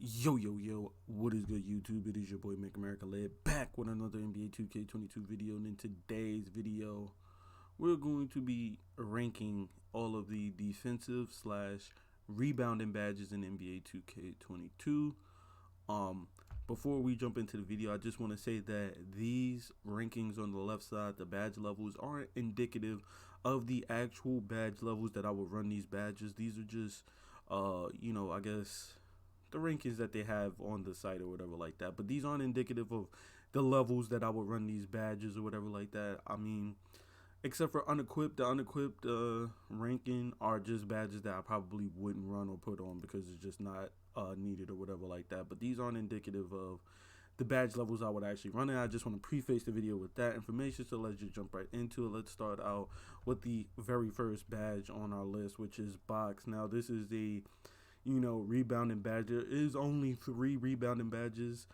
Yo, what is good, YouTube? It is your boy Make America Led back with another NBA 2K22 video, and in today's video we're going to be ranking all of the defensive slash rebounding badges in NBA 2K22. Before we jump into the video, I just want to say that these rankings on the left side, the badge levels, aren't indicative of the actual badge levels that I would run these badges. These are just I guess the rankings that they have on the site or whatever like that, but these aren't indicative of the levels that I would run these badges or whatever like that. I mean, except for unequipped, the unequipped ranking are just badges that I probably wouldn't run or put on because it's just not needed or whatever like that. But these aren't indicative of the badge levels I would actually run. And I just want to preface the video with that information, so let's just jump right into it. Let's start out with the very first badge on our list, which is box. Now this is a rebounding badge. There is only 3 rebounding badges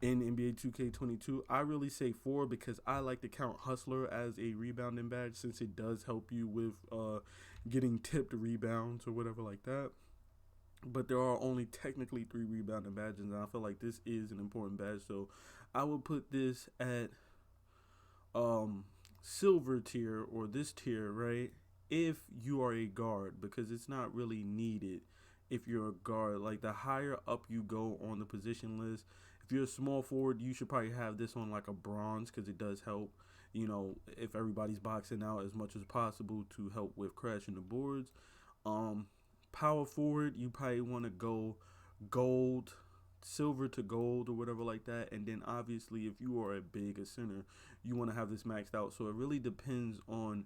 in NBA 2K22. I really say 4 because I like to count Hustler as a rebounding badge, since it does help you with getting tipped rebounds or whatever like that. But there are only technically 3 rebounding badges, and I feel like this is an important badge. So I would put this at silver tier, or this tier, right? If you are a guard, because it's not really needed if you're a guard. Like, the higher up you go on the position list, if you're a small forward, you should probably have this on like a bronze, because it does help, if everybody's boxing out as much as possible to help with crashing the boards. Power forward, you probably want to go gold, silver to gold or whatever like that. And then obviously if you are a center, you want to have this maxed out. So it really depends on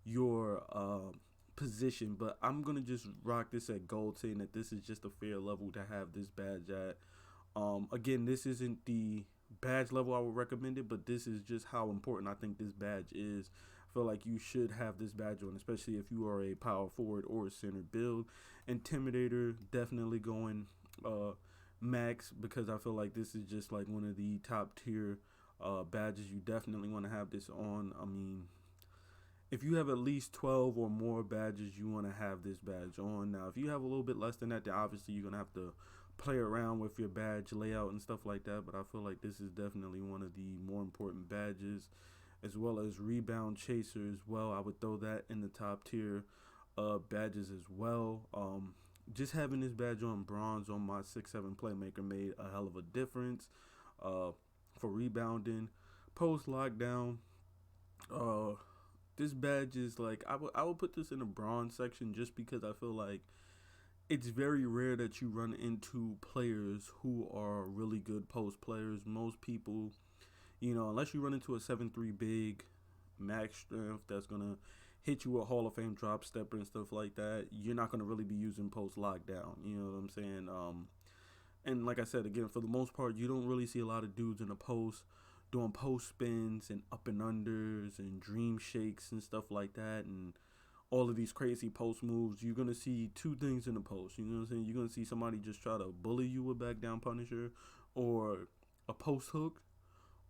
your position, but I'm gonna just rock this at gold, saying that this is just a fair level to have this badge at. Again, this isn't the badge level I would recommend it, but this is just how important I think this badge is. I feel like you should have this badge on, especially if you are a power forward or a center build. Intimidator, definitely going max, because I feel like this is just like one of the top tier badges. You definitely want to have this on. I mean, if you have at least 12 or more badges, you want to have this badge on. Now, if you have a little bit less than that, then obviously you're going to have to play around with your badge layout and stuff like that. But I feel like this is definitely one of the more important badges, as well as rebound chaser as well. I would throw that in the top tier badges as well. Just having this badge on bronze on my 6'7" playmaker made a hell of a difference for rebounding. Post lockdown, this badge is like, I would put this in the bronze section, just because I feel like it's very rare that you run into players who are really good post players. Most people, unless you run into a 7'3" big, max strength, that's going to hit you with Hall of Fame drop stepper and stuff like that, you're not going to really be using post lockdown. You know what I'm saying? And like I said, again, for the most part, you don't really see a lot of dudes in the post doing post spins and up and unders and dream shakes and stuff like that, and all of these crazy post moves. You're going to see 2 things in the post. You know what I'm saying? You're going to see somebody just try to bully you with back down punisher or a post hook,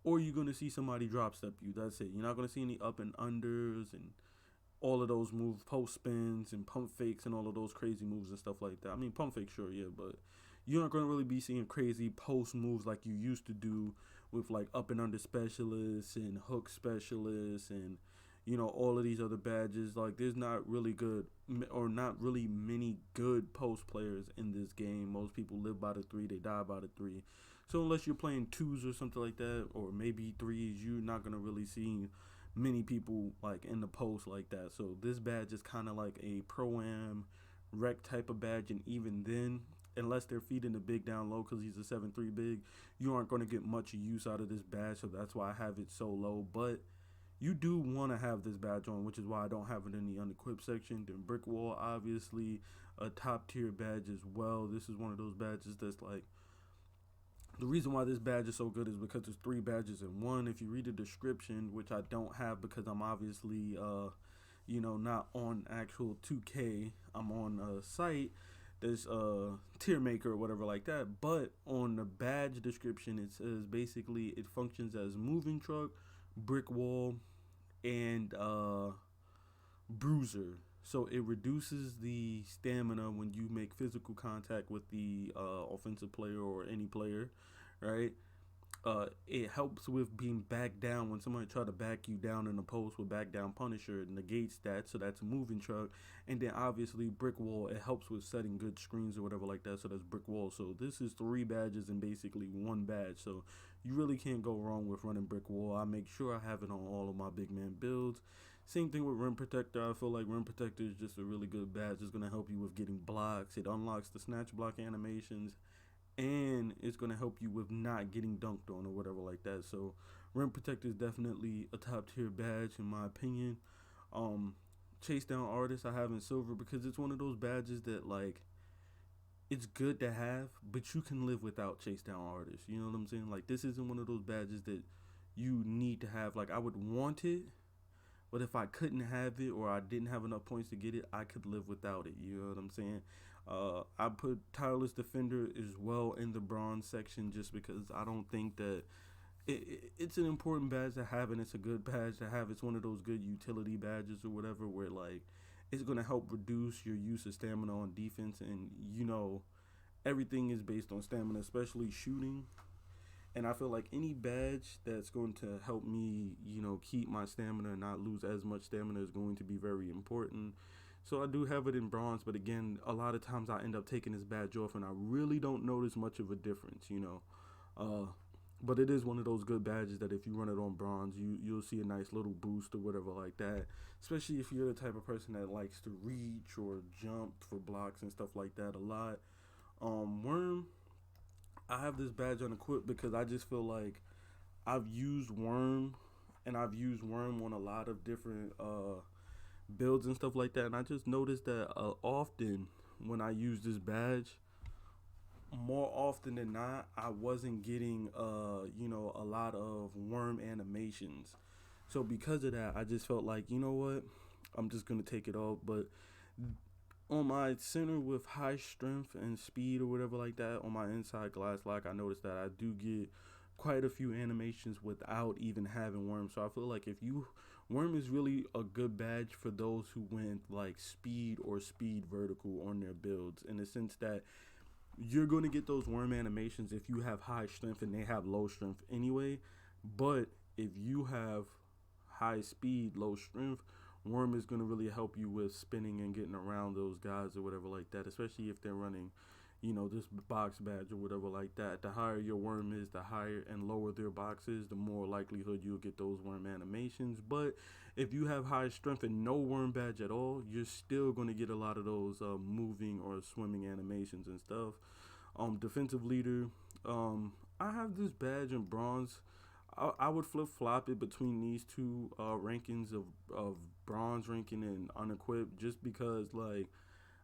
or you're going to see somebody drop step you. That's it. You're not going to see any up and unders and all of those moves, post spins and pump fakes and all of those crazy moves and stuff like that. I mean, pump fake, sure, yeah, but you're not going to really be seeing crazy post moves like you used to do with like up and under specialists and hook specialists and all of these other badges. Like, there's not really good, or not really many good post players in this game. Most people live by the 3, they die by the 3. So unless you're playing 2s or something like that, or maybe 3s, you're not going to really see many people like in the post like that. So this badge is kind of like a pro-am rec type of badge, and even then, unless they're feeding the big down low, because he's a 7'3" big, you aren't going to get much use out of this badge. So that's why I have it so low. But you do want to have this badge on, which is why I don't have it in the unequipped section. Then brick wall, obviously a top tier badge as well. This is one of those badges that's like, the reason why this badge is so good is because there's 3 badges in one. If you read the description, which I don't have because I'm obviously not on actual 2K, I'm on a site, there's a tier maker or whatever like that. But on the badge description, it says basically it functions as moving truck, brick wall, and bruiser. So it reduces the stamina when you make physical contact with the offensive player or any player, right? It helps with being back down when somebody try to back you down in the post with back down Punisher. It negates that, so that's a moving truck. And then obviously brick wall. It helps with setting good screens or whatever like that. So that's brick wall. So this is 3 badges and basically 1 badge. So you really can't go wrong with running brick wall. I make sure I have it on all of my big man builds. Same thing with Rim Protector. I feel like Rim Protector is just a really good badge. It's gonna help you with getting blocks. It unlocks the snatch block animations, and it's going to help you with not getting dunked on or whatever like that. So Rim Protector is definitely a top tier badge in my opinion. um Chase Down Artist I have in silver because it's one of those badges that, like, it's good to have, but you can live without Chase Down Artist. You know what I'm saying? Like, this isn't one of those badges that you need to have. Like, I would want it, but if I couldn't have it or I didn't have enough points to get it, I could live without it. You know what I'm saying? I put Tireless Defender as well in the bronze section just because I don't think that it's an important badge to have, and it's a good badge to have. It's one of those good utility badges or whatever where, like, it's going to help reduce your use of stamina on defense, and everything is based on stamina, especially shooting. And I feel like any badge that's going to help me, keep my stamina and not lose as much stamina is going to be very important. So I do have it in bronze, but again, a lot of times I end up taking this badge off and I really don't notice much of a difference. Uh, but it is one of those good badges that if you run it on bronze, you'll see a nice little boost or whatever like that. Especially if you're the type of person that likes to reach or jump for blocks and stuff like that a lot. Worm, I have this badge unequipped because I just feel like I've used Worm, and I've used Worm on a lot of different builds and stuff like that, and I just noticed that often when I use this badge, more often than not, I wasn't getting a lot of Worm animations. So because of that, I just felt like, you know what, I'm just gonna take it off. But on my center with high strength and speed or whatever like that, on my inside glass lock, I noticed that I do get quite a few animations without even having Worm. So I feel like Worm is really a good badge for those who went like speed or speed vertical on their builds, in the sense that you're going to get those Worm animations if you have high strength and they have low strength anyway. But if you have high speed, low strength, Worm is going to really help you with spinning and getting around those guys or whatever like that, especially if they're running, this box badge or whatever like that. The higher your Worm is, the higher and lower their box is, the more likelihood you'll get those Worm animations. But if you have high strength and no Worm badge at all, you're still going to get a lot of those moving or swimming animations and stuff. Defensive leader, I have this badge in bronze. I would flip flop it between these two rankings of bronze ranking and unequipped, just because, like,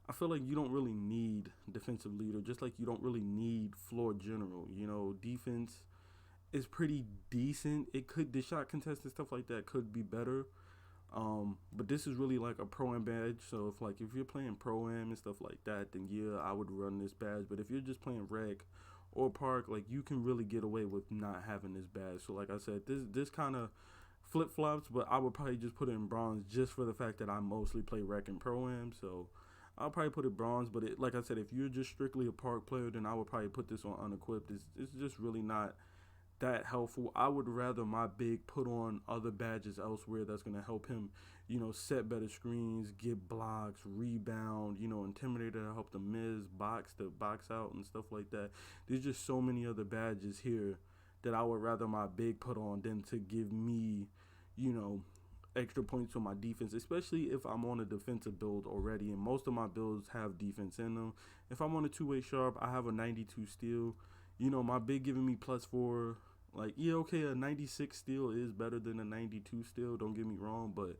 I feel like you don't really need defensive leader, just like you don't really need floor general. Defense is pretty decent. The shot contest and stuff like that could be better. But this is really like a pro-am badge. So if you're playing pro-am and stuff like that, then yeah, I would run this badge. But if you're just playing rec or park, like, you can really get away with not having this badge. So like I said, this kind of flip flops, but I would probably just put it in bronze just for the fact that I mostly play rec and pro-am. So I'll probably put it bronze. But like I said, if you're just strictly a park player, then I would probably put this on unequipped. It's just really not that helpful. I would rather my big put on other badges elsewhere that's going to help him, set better screens, get blocks, rebound, Intimidator to help the miss, box to box out and stuff like that. There's just so many other badges here that I would rather my big put on than to give me, extra points on my defense, especially if I'm on a defensive build already, and most of my builds have defense in them. If I'm on a two-way sharp, I have a 92 steal. My big giving me +4. Like, yeah, okay, a 96 steal is better than a 92 steal, don't get me wrong, but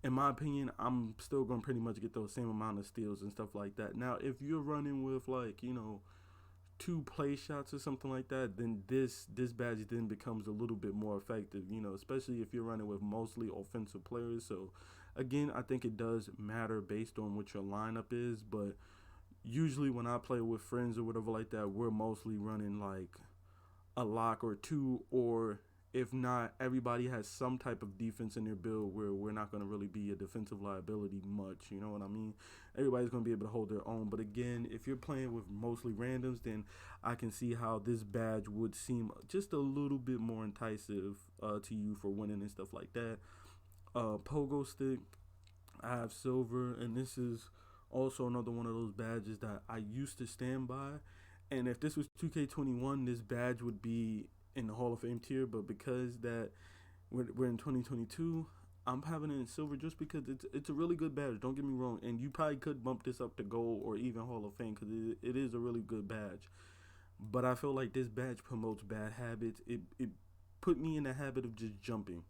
in my opinion, I'm still going to pretty much get those same amount of steals and stuff like that. Now, if you're running with, like, 2 play shots or something like that, then this badge then becomes a little bit more effective, especially if you're running with mostly offensive players. So, again, I think it does matter based on what your lineup is, but usually when I play with friends or whatever like that, we're mostly running, like, a lock or 2, or If not, everybody has some type of defense in their build where we're not going to really be a defensive liability much. You know what I mean? Everybody's going to be able to hold their own. But again, if you're playing with mostly randoms, then I can see how this badge would seem just a little bit more enticing to you for winning and stuff like that. Pogo Stick, I have silver, and this is also another one of those badges that I used to stand by. And if this was 2K21, this badge would be in the Hall of Fame tier, but because that we're in 2022, I'm having it in silver just because it's a really good badge. Don't get me wrong, and you probably could bump this up to gold or even Hall of Fame because it is a really good badge. But I feel like this badge promotes bad habits. It put me in the habit of just jumping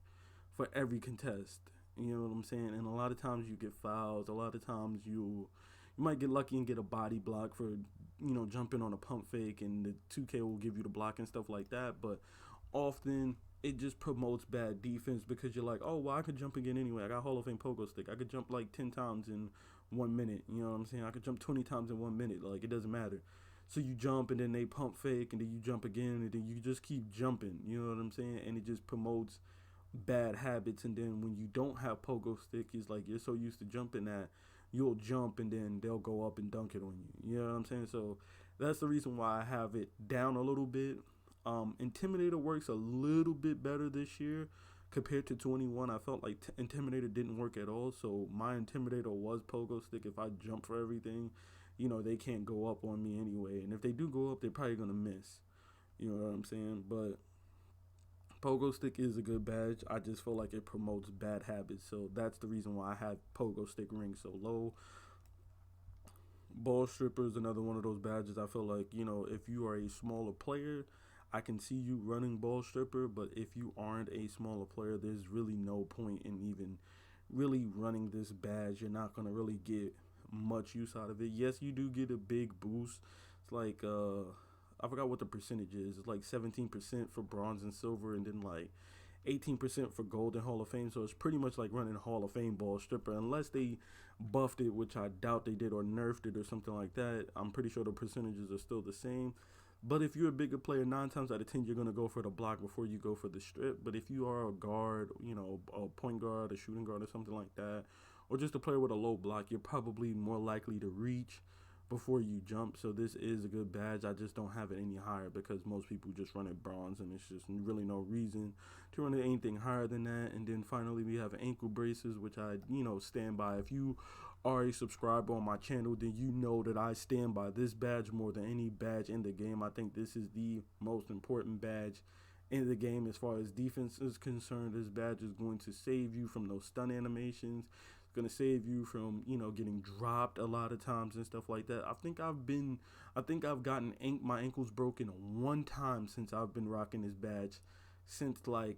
for every contest. You know what I'm saying? And a lot of times you get fouls. A lot of times you might get lucky and get a body block for jumping on a pump fake, and the 2K will give you the block and stuff like that. But often it just promotes bad defense because you're like, oh well, I could jump again anyway. I got Hall of Fame Pogo Stick. I could jump like 10 times in 1 minute. You know what I'm saying? I could jump 20 times in 1 minute. Like, it doesn't matter. So you jump and then they pump fake and then you jump again and then you just keep jumping. You know what I'm saying? And it just promotes bad habits. And then when you don't have Pogo Stick, it's like you're so used to jumping that you'll jump and then they'll go up and dunk it on you. You know what I'm saying? So that's the reason why I have it down a little bit. Intimidator works a little bit better this year compared to 21. I felt like Intimidator didn't work at all. So my Intimidator was Pogo Stick. If I jump for everything, they can't go up on me anyway. And if they do go up, they're probably going to miss. You know what I'm saying? But Pogo Stick is a good badge. I just feel like it promotes bad habits. So that's the reason why I have Pogo Stick ring so low. Ball Stripper is another one of those badges. I feel like, if you are a smaller player, I can see you running Ball Stripper. But if you aren't a smaller player, there's really no point in even really running this badge. You're not going to really get much use out of it. Yes, you do get a big boost. It's like, I forgot what the percentage is. It's like 17% for bronze and silver, and then like 18% for gold and Hall of Fame. So it's pretty much like running Hall of Fame Ball Stripper, unless they buffed it, which I doubt they did, or nerfed it or something like that. I'm pretty sure the percentages are still the same. But if you're a bigger player, 9 times out of 10, you're going to go for the block before you go for the strip. But if you are a guard, a point guard, a shooting guard or something like that, or just a player with a low block, you're probably more likely to reach before you jump. So this is a good badge. I just don't have it any higher because most people just run it bronze, and it's just really no reason to run it anything higher than that. And then finally we have ankle braces, which I stand by. If you are a subscriber on my channel, then you know that I stand by this badge more than any badge in the game. I think this is the most important badge in the game as far as defense is concerned. This badge is going to save you from those stun animations. Going to save you from getting dropped a lot of times and stuff like that. I think I've gotten my ankles broken one time since I've been rocking this badge, since like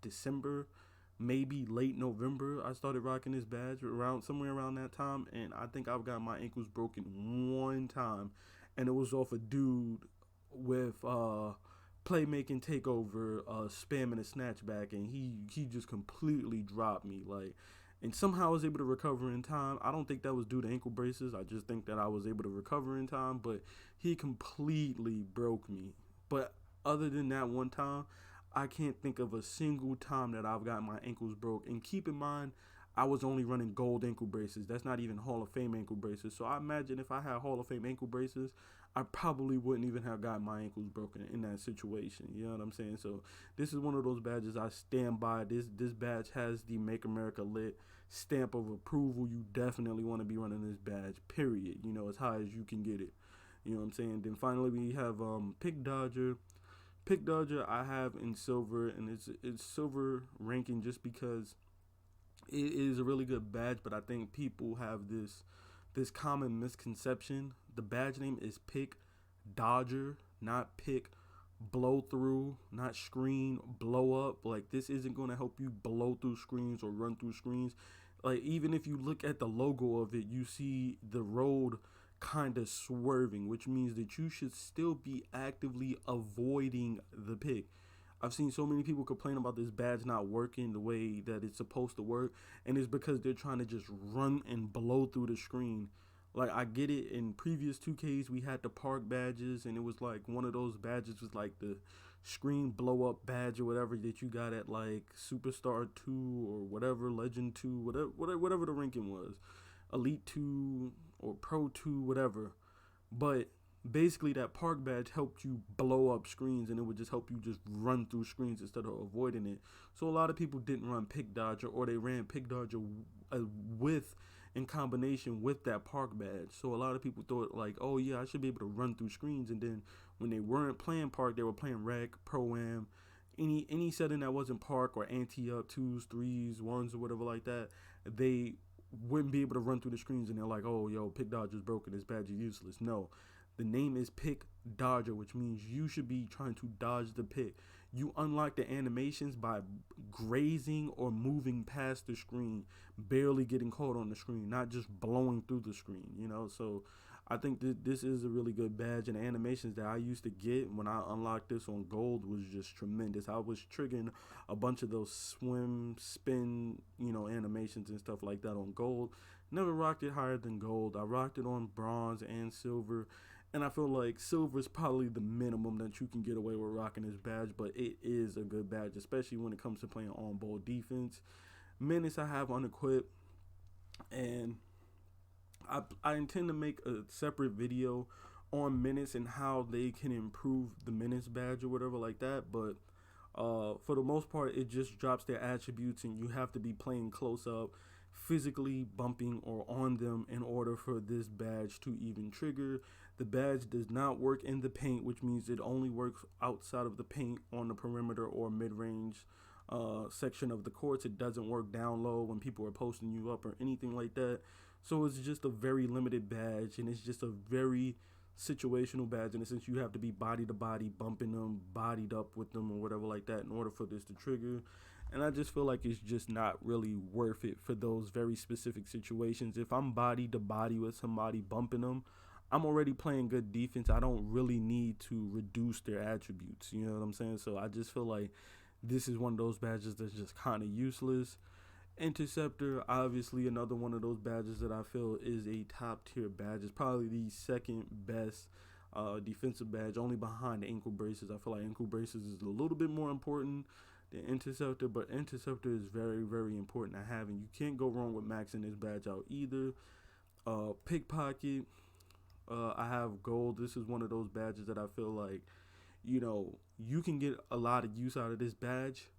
December, maybe late November. I started rocking this badge somewhere around that time, and I think I've got my ankles broken one time, and it was off a dude with playmaking takeover, spamming a snatchback, and he just completely dropped me, like. And somehow I was able to recover in time. I don't think that was due to ankle braces. I just think that I was able to recover in time. But he completely broke me. But other than that one time, I can't think of a single time that I've got my ankles broke. And keep in mind, I was only running gold ankle braces. That's not even Hall of Fame ankle braces. So I imagine if I had Hall of Fame ankle braces, I probably wouldn't even have got my ankles broken in that situation. You know what I'm saying? So this is one of those badges I stand by. This badge has the Make America Lit stamp of approval. You definitely want to be running this badge, period. As high as you can get it. You know what I'm saying? Then finally we have Pick Dodger. Pick Dodger I have in silver, and it's silver ranking just because it is a really good badge, but I think people have this common misconception. The badge name is Pick Dodger, not Pick Blow Through, not Screen Blow Up. Like, this isn't going to help you blow through screens or run through screens. Like, even if you look at the logo of it, you see the road kind of swerving, which means that you should still be actively avoiding the pick. I've seen so many people complain about this badge not working the way that it's supposed to work, and it's because they're trying to just run and blow through the screen. Like, I get it. In previous 2Ks, we had the park badges, and it was like one of those badges was like the screen blow up badge or whatever that you got at like Superstar 2 or whatever, Legend 2, whatever the ranking was, Elite 2 or Pro 2, whatever. But basically, that park badge helped you blow up screens, and it would just help you just run through screens instead of avoiding it. So a lot of people didn't run Pick Dodger, or they ran Pick Dodger with in combination with that park badge. So a lot of people thought like, oh yeah, I should be able to run through screens. And then when they weren't playing park, they were playing rec, pro am, any setting that wasn't park or anti up, twos, threes, ones, or whatever like that. They wouldn't be able to run through the screens, and they're like, oh yo, Pick Dodger's broken, this badge is useless. No, the name is Pick Dodger, which means you should be trying to dodge the pick. You unlock the animations by grazing or moving past the screen, barely getting caught on the screen, not just blowing through the screen, you know? So I think that this is a really good badge, and the animations that I used to get when I unlocked this on gold was just tremendous. I was triggering a bunch of those swim, spin, animations and stuff like that on gold. Never rocked it higher than gold. I rocked it on bronze and silver, and I feel like silver is probably the minimum that you can get away with rocking this badge, but it is a good badge, especially when it comes to playing on ball defense. Menace I have unequipped, and I intend to make a separate video on Menace and how they can improve the Menace badge or whatever like that, but for the most part, it just drops their attributes, and you have to be playing close up, physically bumping or on them in order for this badge to even trigger. The badge does not work in the paint, which means it only works outside of the paint on the perimeter or mid-range section of the courts. It doesn't work down low when people are posting you up or anything like that. So it's just a very limited badge, and it's just a very situational badge in the sense you have to be body to body, bumping them, bodied up with them or whatever like that in order for this to trigger. And I just feel like it's just not really worth it for those very specific situations. If I'm body to body with somebody bumping them, I'm already playing good defense. I don't really need to reduce their attributes. You know what I'm saying? So I just feel like this is one of those badges that's just kind of useless. Interceptor, obviously another one of those badges that I feel is a top tier badge. It's probably the second best defensive badge, only behind the ankle braces. I feel like ankle braces is a little bit more important than Interceptor, but Interceptor is very, very important to have, and you can't go wrong with maxing this badge out either. Pickpocket, I have gold. This is one of those badges that I feel like, you can get a lot of use out of this badge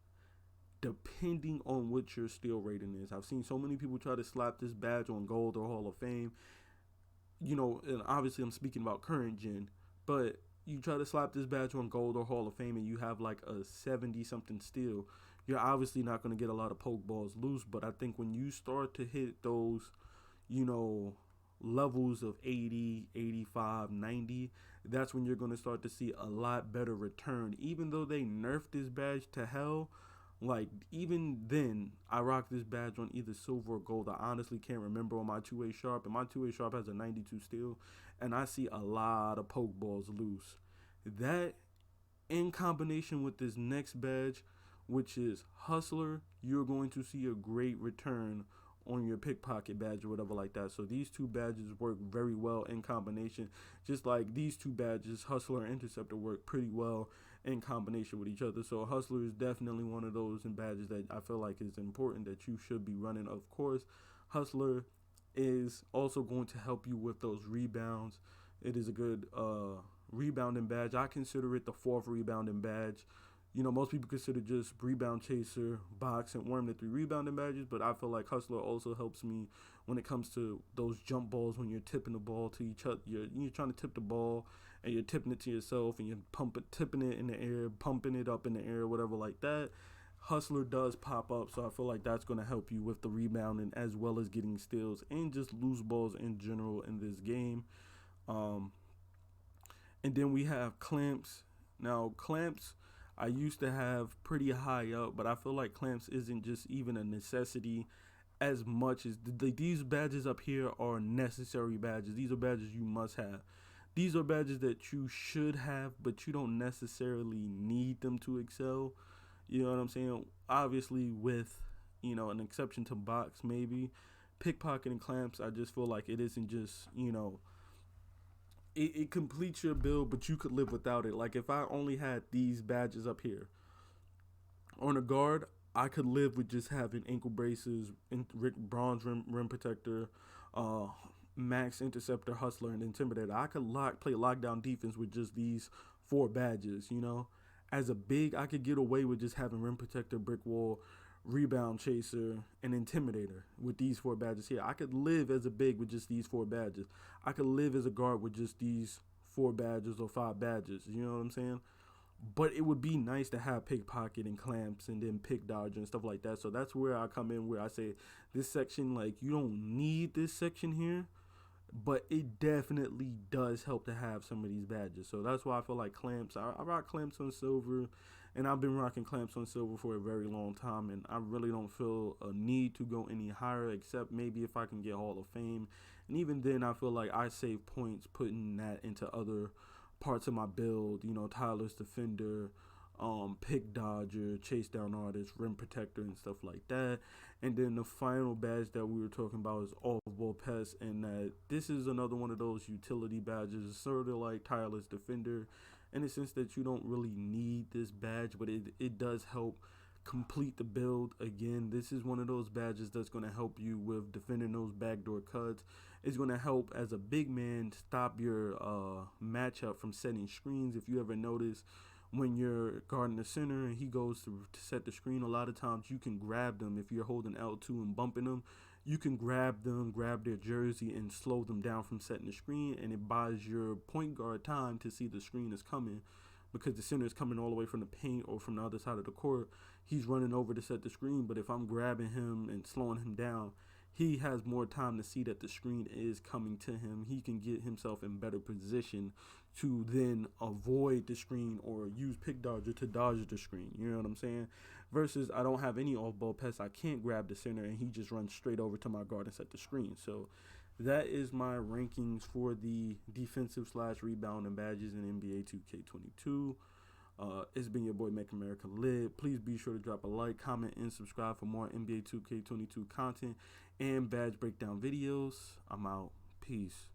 depending on what your steal rating is. I've seen so many people try to slap this badge on gold or Hall of Fame. And obviously I'm speaking about current gen, but you try to slap this badge on gold or Hall of Fame and you have like a 70 something steal, you're obviously not going to get a lot of poke balls loose. But I think when you start to hit those, levels of 80, 85, 90, that's when you're going to start to see a lot better return. Even though they nerfed this badge to hell, like, even then, I rock this badge on either silver or gold. I honestly can't remember on my 2A sharp, and my 2A sharp has a 92 steal, and I see a lot of poke balls loose. That, in combination with this next badge, which is Hustler, you're going to see a great return on your Pickpocket badge or whatever like that. So these two badges work very well in combination. Just like these two badges, Hustler and Interceptor, work pretty well in combination with each other. So Hustler is definitely one of those badges that I feel like is important that you should be running. Of course, Hustler is also going to help you with those rebounds. It is a good rebounding badge. I consider it the fourth rebounding badge. Most people consider just Rebound Chaser, Box, and Worm the three rebounding badges, but I feel like Hustler also helps me when it comes to those jump balls when you're tipping the ball to each other. You're trying to tip the ball, and you're tipping it to yourself, and you're tipping it in the air, pumping it up in the air, whatever like that. Hustler does pop up, so I feel like that's going to help you with the rebounding as well as getting steals and just loose balls in general in this game. And then we have Clamps. Now, Clamps I used to have pretty high up, but I feel like Clamps isn't just even a necessity as much as these badges up here are necessary badges. These are badges you must have. These are badges that you should have, but you don't necessarily need them to excel. You know what I'm saying? Obviously with, an exception to Box maybe, Pickpocket and clamps, I just feel like it isn't just, it completes your build, but you could live without it. Like if I only had these badges up here on a guard, I could live with just having ankle braces, bronze rim protector, uh, max interceptor, hustler, and intimidator. I could play lockdown defense with just these four badges. As a big, I could get away with just having rim protector, brick wall, rebound chaser, and intimidator with these four badges here. I could live as a big with just these four badges. I could live as a guard with just these four badges or five badges. You know what I'm saying? But it would be nice to have pickpocket and clamps and then pick dodge and stuff like that. So that's where I come in, where I say this section, like, you don't need this section here, but it definitely does help to have some of these badges. So that's why I feel like clamps. I rock clamps on silver, and I've been rocking clamps on silver for a very long time, and I really don't feel a need to go any higher, except maybe if I can get Hall of Fame. And even then, I feel like I save points putting that into other parts of my build. Tyler's defender, pick dodger, chase down artist, rim protector, and stuff like that. And then the final badge that we were talking about is off ball pest, and this is another one of those utility badges. It's sort of like Tyler's defender in the sense that you don't really need this badge, but it does help complete the build. Again, this is one of those badges that's going to help you with defending those backdoor cuts. It's going to help as a big man stop your matchup from setting screens. If you ever notice, when you're guarding the center and he goes to set the screen, a lot of times you can grab them. If you're holding L2 and bumping them, you can grab them, grab their jersey, and slow them down from setting the screen, and it buys your point guard time to see the screen is coming, because the center is coming all the way from the paint or from the other side of the court. He's running over to set the screen, but if I'm grabbing him and slowing him down, he has more time to see that the screen is coming to him. He can get himself in better position to then avoid the screen or use pick dodger to dodge the screen. You know what I'm saying? Versus I don't have any off-ball pests. I can't grab the center, and he just runs straight over to my guard and set the screen. So that is my rankings for the defensive/rebounding badges in NBA 2K22. It's been your boy Make America Lit. Please be sure to drop a like, comment, and subscribe for more NBA 2K22 content and badge breakdown videos. I'm out. Peace.